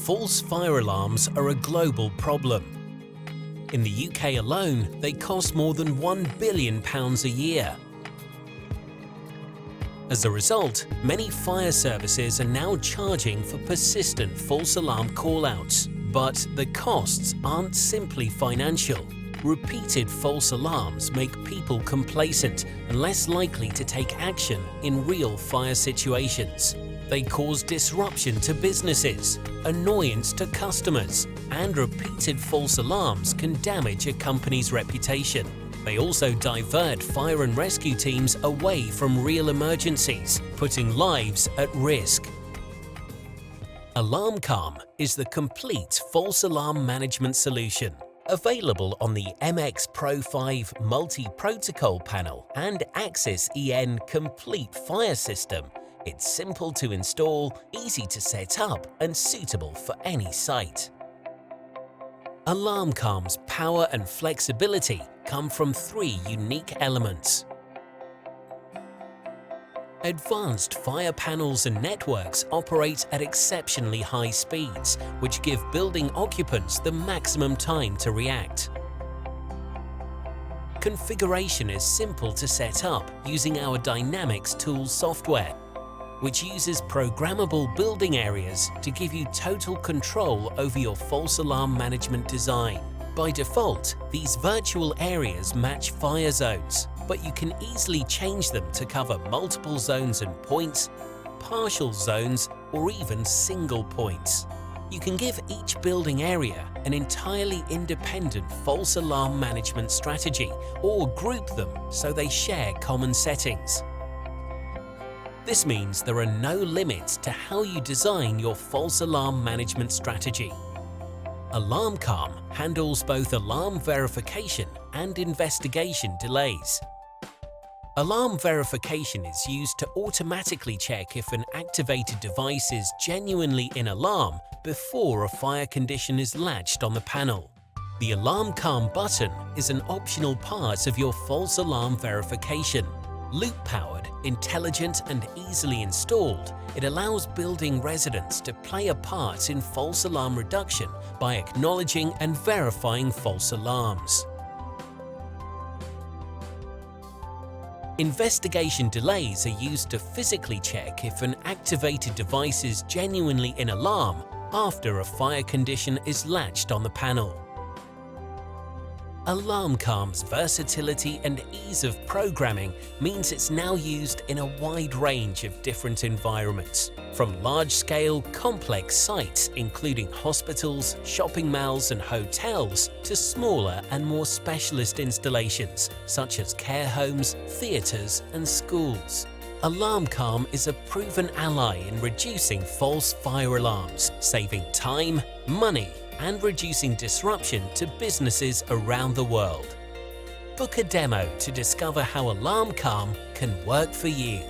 False fire alarms are a global problem. In the UK alone, they cost more than £1 billion a year. As a result, many fire services are now charging for persistent false alarm call-outs. But the costs aren't simply financial. Repeated false alarms make people complacent and less likely to take action in real fire situations. They cause disruption to businesses, annoyance to customers, and repeated false alarms can damage a company's reputation. They also divert fire and rescue teams away from real emergencies, putting lives at risk. AlarmCalm is the complete false alarm management solution, available on the MX Pro 5 multi-protocol panel and Axis EN complete fire system. It's simple to install, easy to set up, and suitable for any site. AlarmCalm's power and flexibility come from three unique elements. Advanced fire panels and networks operate at exceptionally high speeds, which give building occupants the maximum time to react. Configuration is simple to set up using our Dynamics Tools software, which uses programmable building areas to give you total control over your false alarm management design. By default, these virtual areas match fire zones, but you can easily change them to cover multiple zones and points, partial zones, or even single points. You can give each building area an entirely independent false alarm management strategy or group them so they share common settings. This means there are no limits to how you design your false alarm management strategy. AlarmCalm handles both alarm verification and investigation delays. Alarm verification is used to automatically check if an activated device is genuinely in alarm before a fire condition is latched on the panel. The AlarmCalm button is an optional part of your false alarm verification. Loop-powered, intelligent, and easily installed, it allows building residents to play a part in false alarm reduction by acknowledging and verifying false alarms. Investigation delays are used to physically check if an activated device is genuinely in alarm after a fire condition is latched on the panel. AlarmCalm's versatility and ease of programming means it's now used in a wide range of different environments, from large-scale, complex sites including hospitals, shopping malls and hotels, to smaller and more specialist installations such as care homes, theatres and schools. AlarmCalm is a proven ally in reducing false fire alarms, saving time, money, and reducing disruption to businesses around the world. Book a demo to discover how AlarmCalm can work for you.